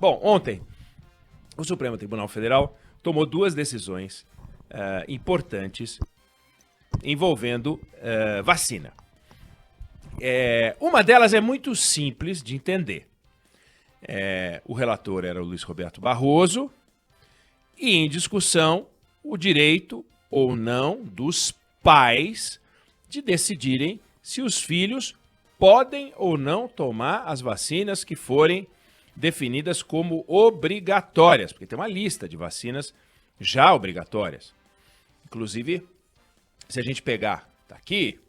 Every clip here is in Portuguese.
Bom, ontem o Supremo Tribunal Federal tomou duas decisões importantes envolvendo vacina. Uma delas é muito simples de entender. O relator era o Luiz Roberto Barroso e em discussão o direito ou não dos pais de decidirem se os filhos podem ou não tomar as vacinas que forem definidas como obrigatórias, porque tem uma lista de vacinas já obrigatórias. Inclusive, se a gente pegar, tá aqui,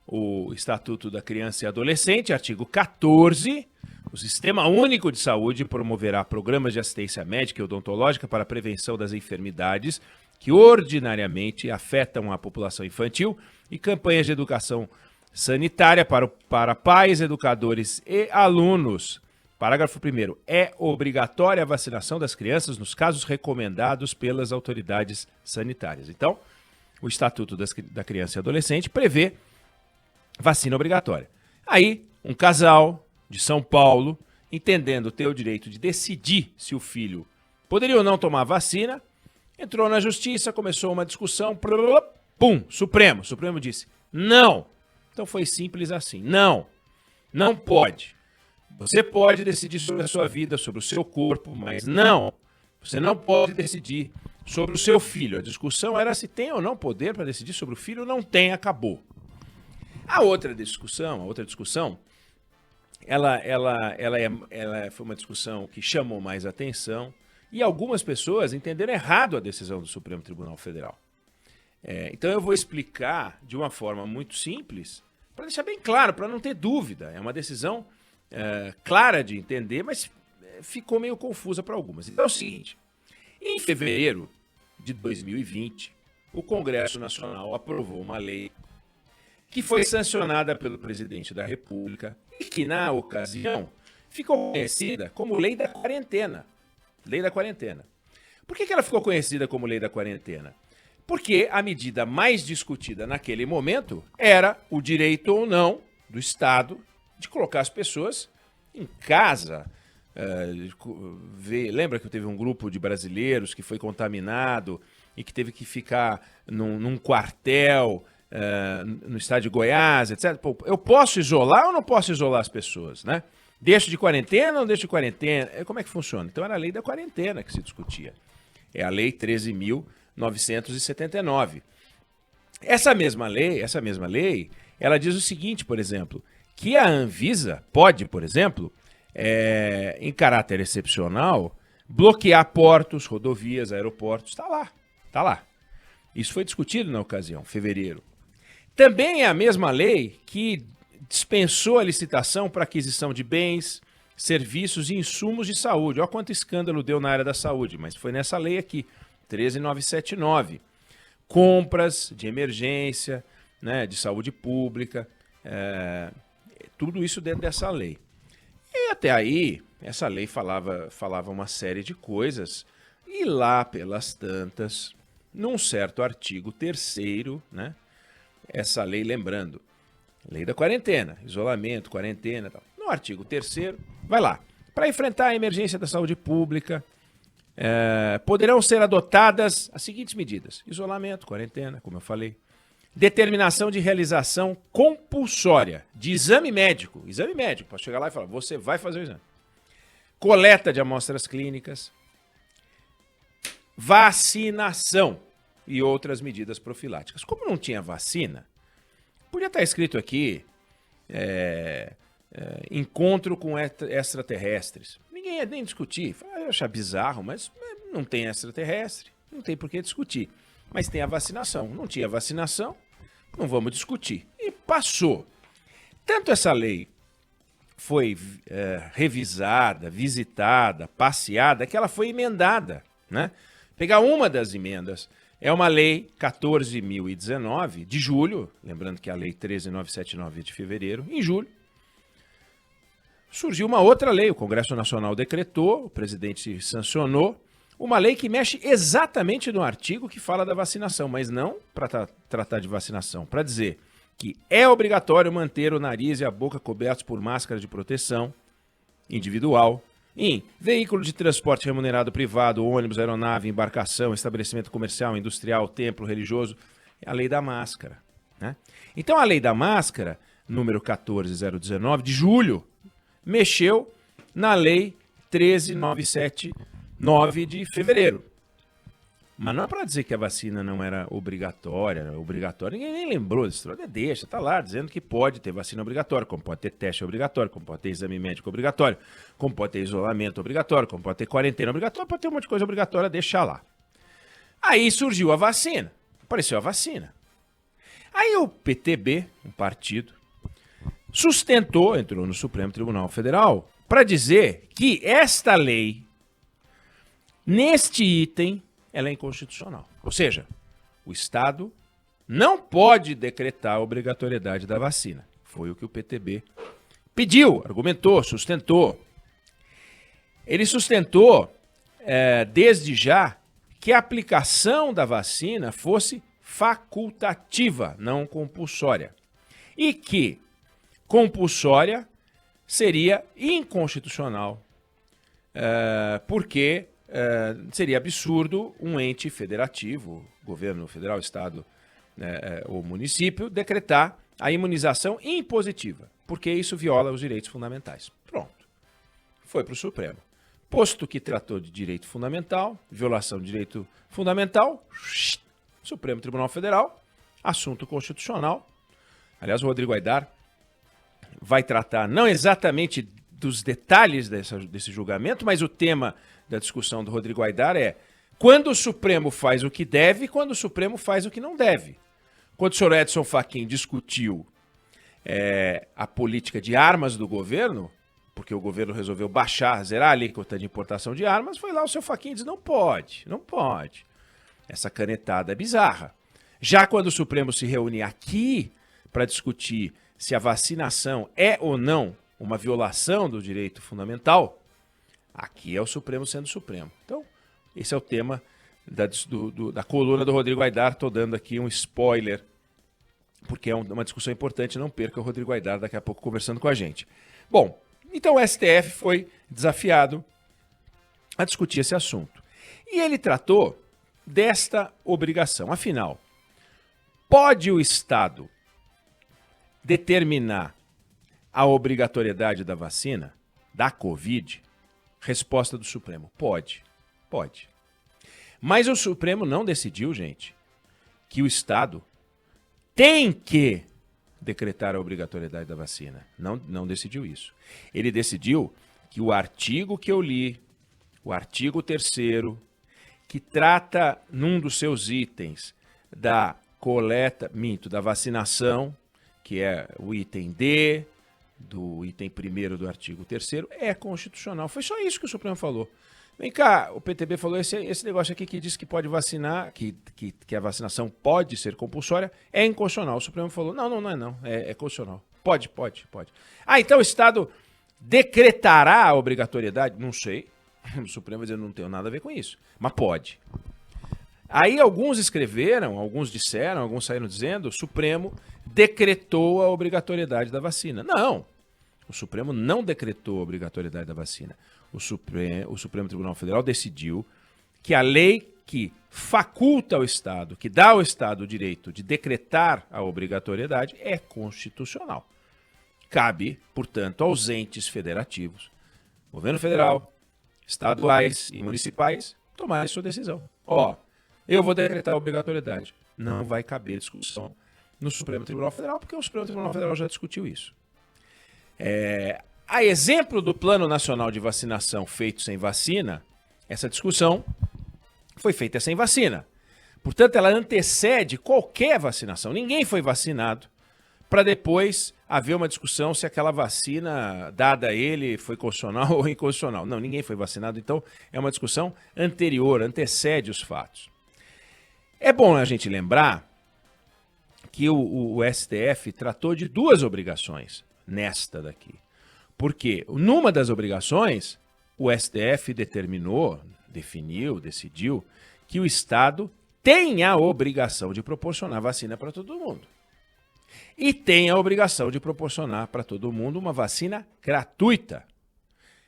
o Estatuto da Criança e Adolescente, artigo 14, o Sistema Único de Saúde promoverá programas de assistência médica e odontológica para a prevenção das enfermidades que ordinariamente afetam a população infantil e campanhas de educação sanitária para pais, educadores e alunos. Parágrafo 1º. É obrigatória a vacinação das crianças nos casos recomendados pelas autoridades sanitárias. Então, o Estatuto da Criança e Adolescente prevê vacina obrigatória. Aí, um casal de São Paulo, entendendo ter o direito de decidir se o filho poderia ou não tomar vacina, entrou na justiça, começou uma discussão, pum, Supremo. O Supremo disse, não. Então foi simples assim, não pode. Você pode decidir sobre a sua vida, sobre o seu corpo, mas não, você não pode decidir sobre o seu filho. A discussão era se tem ou não poder para decidir sobre o filho, não tem, acabou. A outra discussão, ela foi uma discussão que chamou mais atenção e algumas pessoas entenderam errado a decisão do Supremo Tribunal Federal. Então eu vou explicar de uma forma muito simples, para deixar bem claro, para não ter dúvida. É uma decisão clara de entender, mas ficou meio confusa para algumas. Então é o seguinte, em fevereiro de 2020, o Congresso Nacional aprovou uma lei que foi sancionada pelo presidente da República e que, na ocasião, ficou conhecida como Lei da Quarentena. Lei da Quarentena. Por que ela ficou conhecida como Lei da Quarentena? Porque a medida mais discutida naquele momento era o direito ou não do Estado de colocar as pessoas em casa. Lembra que teve um grupo de brasileiros que foi contaminado e que teve que ficar num quartel no estado de Goiás, etc. Pô, eu posso isolar ou não posso isolar as pessoas, né? Deixo de quarentena ou não deixo de quarentena? Como é que funciona? Então era a lei da quarentena que se discutia. É a lei 13.979. Essa mesma lei, ela diz o seguinte, por exemplo, que a Anvisa pode, por exemplo, em caráter excepcional, bloquear portos, rodovias, aeroportos. Tá lá. Isso foi discutido na ocasião, fevereiro. Também é a mesma lei que dispensou a licitação para aquisição de bens, serviços e insumos de saúde. Olha quanto escândalo deu na área da saúde, mas foi nessa lei aqui, 13.979. Compras de emergência, né, de saúde pública, tudo isso dentro dessa lei. E até aí, essa lei falava uma série de coisas, e lá pelas tantas, num certo artigo 3º, né, essa lei, lembrando, lei da quarentena, isolamento, quarentena, tal. No artigo 3º, vai lá, para enfrentar a emergência da saúde pública, poderão ser adotadas as seguintes medidas: isolamento, quarentena, como eu falei, determinação de realização compulsória de exame médico, pode chegar lá e falar, você vai fazer o exame, coleta de amostras clínicas, vacinação e outras medidas profiláticas. Como não tinha vacina, podia estar escrito aqui, encontro com extraterrestres. Ninguém ia nem discutir. Eu achar bizarro, mas não tem extraterrestre, não tem por que discutir. Mas tem a vacinação. Não tinha vacinação, não vamos discutir. E passou. Tanto essa lei foi revisada, visitada, passeada, que ela foi emendada, né? Pegar uma das emendas, é uma lei 14.019 de julho, lembrando que a lei 13.979 é de fevereiro, em julho, surgiu uma outra lei, o Congresso Nacional decretou, o presidente sancionou, uma lei que mexe exatamente no artigo que fala da vacinação, mas não para tratar de vacinação, para dizer que é obrigatório manter o nariz e a boca cobertos por máscara de proteção individual, em veículo de transporte remunerado privado, ônibus, aeronave, embarcação, estabelecimento comercial, industrial, templo religioso, é a lei da máscara, né? Então a lei da máscara, número 14.019, de julho, mexeu na lei 13.979 de fevereiro. Mas não é para dizer que a vacina não era obrigatória, ninguém nem lembrou desse troço, deixa, tá lá dizendo que pode ter vacina obrigatória, como pode ter teste obrigatório, como pode ter exame médico obrigatório, como pode ter isolamento obrigatório, como pode ter quarentena obrigatória, pode ter um monte de coisa obrigatória, deixa lá. Aí surgiu a vacina, apareceu a vacina. Aí o PTB, um partido, sustentou, entrou no Supremo Tribunal Federal, para dizer que esta lei, neste item, ela é inconstitucional. Ou seja, o Estado não pode decretar a obrigatoriedade da vacina. Foi o que o PTB pediu, argumentou, sustentou. Ele sustentou, desde já, que a aplicação da vacina fosse facultativa, não compulsória. E que compulsória seria inconstitucional, porque seria absurdo um ente federativo, governo federal, estado ou município, decretar a imunização impositiva, porque isso viola os direitos fundamentais. Pronto. Foi para o Supremo. Posto que tratou de direito fundamental, violação de direito fundamental, Supremo Tribunal Federal, assunto constitucional. Aliás, o Rodrigo Aidar vai tratar não exatamente dos detalhes desse julgamento, mas o tema da discussão do Rodrigo Aidar é quando o Supremo faz o que deve e quando o Supremo faz o que não deve. Quando o senhor Edson Fachin discutiu a política de armas do governo, porque o governo resolveu zerar a alíquota de importação de armas, foi lá o seu Fachin e disse, não pode. Essa canetada é bizarra. Já quando o Supremo se reúne aqui para discutir se a vacinação é ou não uma violação do direito fundamental, aqui é o Supremo sendo Supremo. Então, esse é o tema da coluna do Rodrigo Aidar. Estou dando aqui um spoiler, porque é uma discussão importante. Não perca o Rodrigo Aidar daqui a pouco conversando com a gente. Bom, então o STF foi desafiado a discutir esse assunto. E ele tratou desta obrigação. Afinal, pode o Estado determinar a obrigatoriedade da vacina, da Covid? Resposta do Supremo, pode. Mas o Supremo não decidiu, gente, que o Estado tem que decretar a obrigatoriedade da vacina. Não decidiu isso. Ele decidiu que o artigo que eu li, o artigo 3º, que trata num dos seus itens da da vacinação, que é o item D, do item 1º do artigo 3º, é constitucional. Foi só isso que o Supremo falou. Vem cá, o PTB falou esse negócio aqui que diz que pode vacinar, que a vacinação pode ser compulsória, é inconstitucional. O Supremo falou, não é constitucional. Pode. Ah, então o Estado decretará a obrigatoriedade? Não sei. O Supremo vai dizer, não tem nada a ver com isso, mas pode. Aí alguns escreveram, alguns disseram, alguns saíram dizendo, o Supremo decretou a obrigatoriedade da vacina. Não, o Supremo não decretou a obrigatoriedade da vacina. O Supremo Tribunal Federal decidiu que a lei que faculta ao Estado, que dá ao Estado o direito de decretar a obrigatoriedade, é constitucional. Cabe, portanto, aos entes federativos, governo federal, estaduais e municipais, tomarem sua decisão. Eu vou decretar a obrigatoriedade. Não vai caber discussão no Supremo Tribunal Federal, porque o Supremo Tribunal Federal já discutiu isso. A exemplo do Plano Nacional de Vacinação feito sem vacina, essa discussão foi feita sem vacina. Portanto, ela antecede qualquer vacinação. Ninguém foi vacinado para depois haver uma discussão se aquela vacina dada a ele foi constitucional ou inconstitucional. Não, ninguém foi vacinado, então é uma discussão anterior, antecede os fatos. É bom a gente lembrar que o STF tratou de duas obrigações nesta daqui. Porque numa das obrigações, o STF decidiu que o Estado tem a obrigação de proporcionar vacina para todo mundo. E tem a obrigação de proporcionar para todo mundo uma vacina gratuita.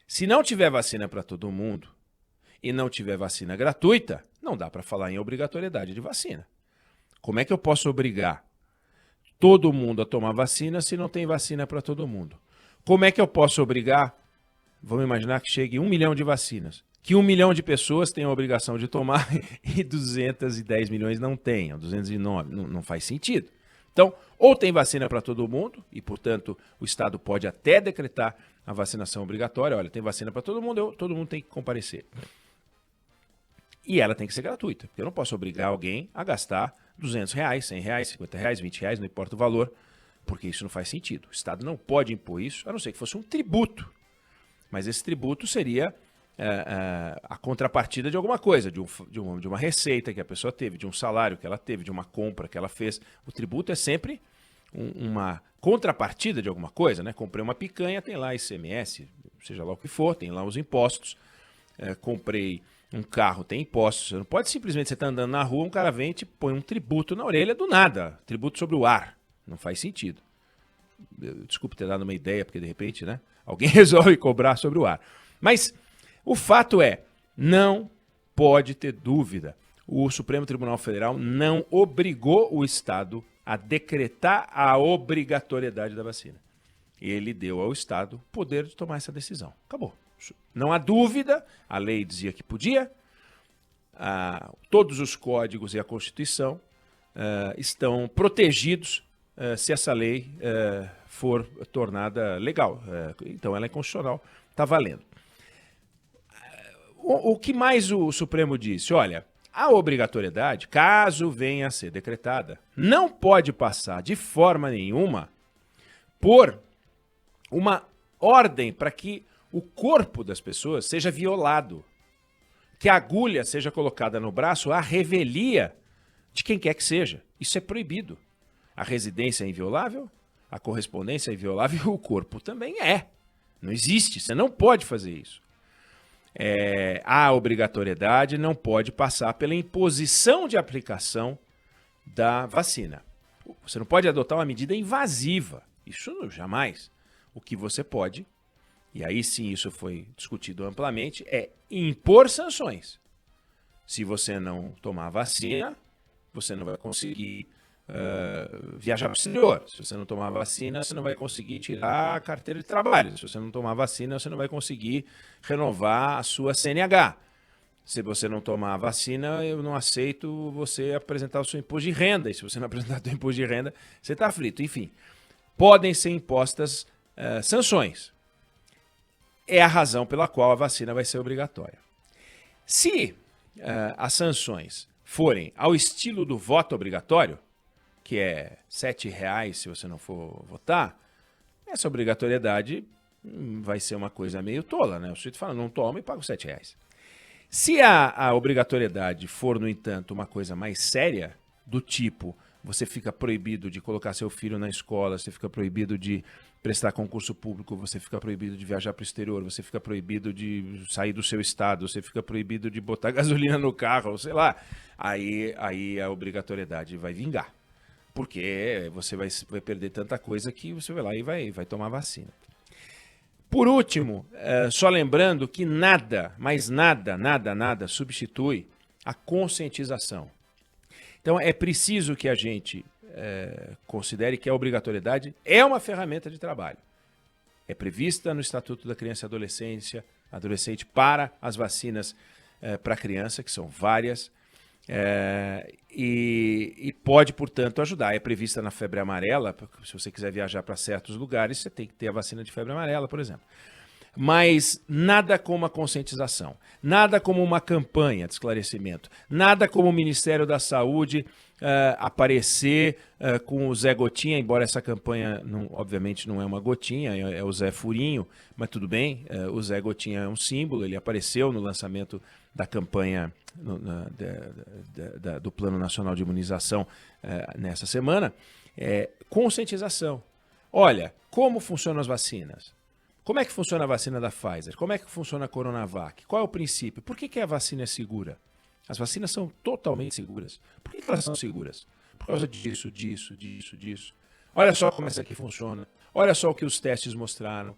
Se não tiver vacina para todo mundo e não tiver vacina gratuita, não dá para falar em obrigatoriedade de vacina. Como é que eu posso obrigar todo mundo a tomar vacina se não tem vacina para todo mundo? Como é que eu posso obrigar, vamos imaginar que chegue 1 milhão de vacinas, que 1 milhão de pessoas tenham a obrigação de tomar e 210 milhões não tenham, 209, não faz sentido. Então, ou tem vacina para todo mundo, e, portanto, o Estado pode até decretar a vacinação obrigatória. Olha, tem vacina para todo mundo tem que comparecer. E ela tem que ser gratuita, porque eu não posso obrigar alguém a gastar R$200, R$100, R$50, R$20, não importa o valor, porque isso não faz sentido. O Estado não pode impor isso, a não ser que fosse um tributo. Mas esse tributo seria a contrapartida de alguma coisa, de uma receita que a pessoa teve, de um salário que ela teve, de uma compra que ela fez. O tributo é sempre uma contrapartida de alguma coisa, né? Comprei uma picanha, tem lá ICMS, seja lá o que for, tem lá os impostos. Comprei um carro, tem impostos. Você não pode simplesmente, você está andando na rua, um cara vem e te põe um tributo na orelha do nada. Tributo sobre o ar. Não faz sentido. Desculpe ter dado uma ideia, porque de repente, né? Alguém resolve cobrar sobre o ar. Mas o fato é, não pode ter dúvida. O Supremo Tribunal Federal não obrigou o Estado a decretar a obrigatoriedade da vacina. Ele deu ao Estado o poder de tomar essa decisão. Acabou. Não há dúvida, a lei dizia que podia, todos os códigos e a Constituição estão protegidos se essa lei for tornada legal. Então ela é constitucional, está valendo. O que mais o Supremo disse? Olha, a obrigatoriedade, caso venha a ser decretada, não pode passar de forma nenhuma por uma ordem para que o corpo das pessoas seja violado, que a agulha seja colocada no braço à revelia de quem quer que seja. Isso é proibido. A residência é inviolável, a correspondência é inviolável, o corpo também é. Não existe, você não pode fazer isso. A obrigatoriedade não pode passar pela imposição de aplicação da vacina. Você não pode adotar uma medida invasiva. Isso jamais. O que você pode, e aí sim isso foi discutido amplamente, é impor sanções. Se você não tomar vacina, você não vai conseguir viajar para o exterior. Se você não tomar vacina, você não vai conseguir tirar a carteira de trabalho. Se você não tomar vacina, você não vai conseguir renovar a sua CNH. Se você não tomar vacina, eu não aceito você apresentar o seu imposto de renda. E se você não apresentar o seu imposto de renda, você está frito. Enfim, podem ser impostas sanções. É a razão pela qual a vacina vai ser obrigatória. Se as sanções forem ao estilo do voto obrigatório, que é R$ 7,00 se você não for votar, essa obrigatoriedade vai ser uma coisa meio tola, né? O sujeito fala, não toma e paga os R$ 7,00. Se a obrigatoriedade for, no entanto, uma coisa mais séria, do tipo, você fica proibido de colocar seu filho na escola, você fica proibido de prestar concurso público, você fica proibido de viajar para o exterior, você fica proibido de sair do seu estado, você fica proibido de botar gasolina no carro, sei lá, aí a obrigatoriedade vai vingar. Porque você vai perder tanta coisa que você vai lá e vai tomar vacina. Por último, só lembrando que nada, mas nada substitui a conscientização. Então é preciso que a gente considere que a obrigatoriedade é uma ferramenta de trabalho. É prevista no Estatuto da Criança e Adolescente para as vacinas para criança, que são várias, e pode, portanto, ajudar. É prevista na febre amarela, se você quiser viajar para certos lugares, você tem que ter a vacina de febre amarela, por exemplo. Mas nada como a conscientização, nada como uma campanha de esclarecimento, nada como o Ministério da Saúde aparecer com o Zé Gotinha, embora essa campanha, obviamente, não é uma gotinha, é o Zé Furinho, mas tudo bem, o Zé Gotinha é um símbolo, ele apareceu no lançamento da campanha do Plano Nacional de Imunização nessa semana. Conscientização. Olha, como funcionam as vacinas? Como é que funciona a vacina da Pfizer? Como é que funciona a Coronavac? Qual é o princípio? Por que a vacina é segura? As vacinas são totalmente seguras. Por que elas são seguras? Por causa disso. Olha só como essa aqui funciona. Olha só o que os testes mostraram.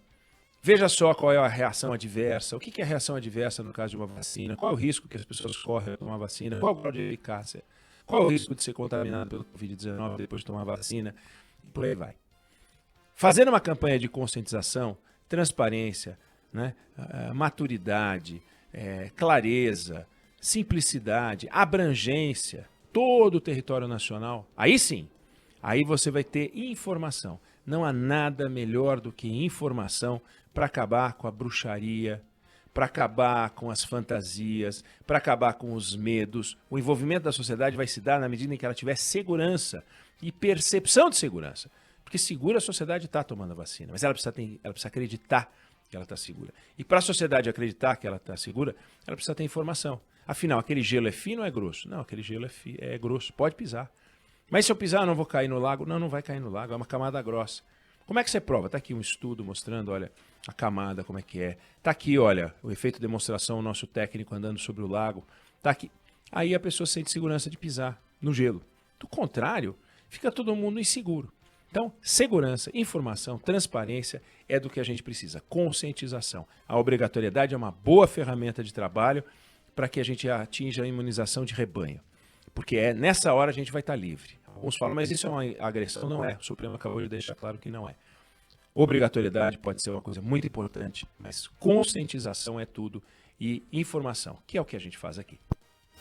Veja só qual é a reação adversa. O que é a reação adversa no caso de uma vacina? Qual é o risco que as pessoas correm ao tomar vacina? Qual é o grau de eficácia? Qual é o risco de ser contaminado pelo Covid-19 depois de tomar vacina? E por aí vai. Fazendo uma campanha de conscientização, transparência, né, maturidade, clareza, simplicidade, abrangência, todo o território nacional, aí sim, aí você vai ter informação. Não há nada melhor do que informação para acabar com a bruxaria, para acabar com as fantasias, para acabar com os medos. O envolvimento da sociedade vai se dar na medida em que ela tiver segurança e percepção de segurança. Porque segura a sociedade está tomando a vacina, mas ela precisa acreditar que ela está segura. E para a sociedade acreditar que ela está segura, ela precisa ter informação. Afinal, aquele gelo é fino ou é grosso? Não, aquele gelo é grosso, pode pisar. Mas se eu pisar, eu não vou cair no lago? Não, não vai cair no lago, é uma camada grossa. Como é que você prova? Está aqui um estudo mostrando, olha, a camada, como é que é. Está aqui, olha, o efeito de demonstração, o nosso técnico andando sobre o lago. Está aqui. Aí a pessoa sente segurança de pisar no gelo. Do contrário, fica todo mundo inseguro. Então, segurança, informação, transparência é do que a gente precisa. Conscientização. A obrigatoriedade é uma boa ferramenta de trabalho para que a gente atinja a imunização de rebanho. Porque nessa hora a gente vai estar livre. Alguns falam, mas isso é uma agressão? Não é. O Supremo acabou de deixar claro que não é. Obrigatoriedade pode ser uma coisa muito importante, mas conscientização é tudo e informação, que é o que a gente faz aqui.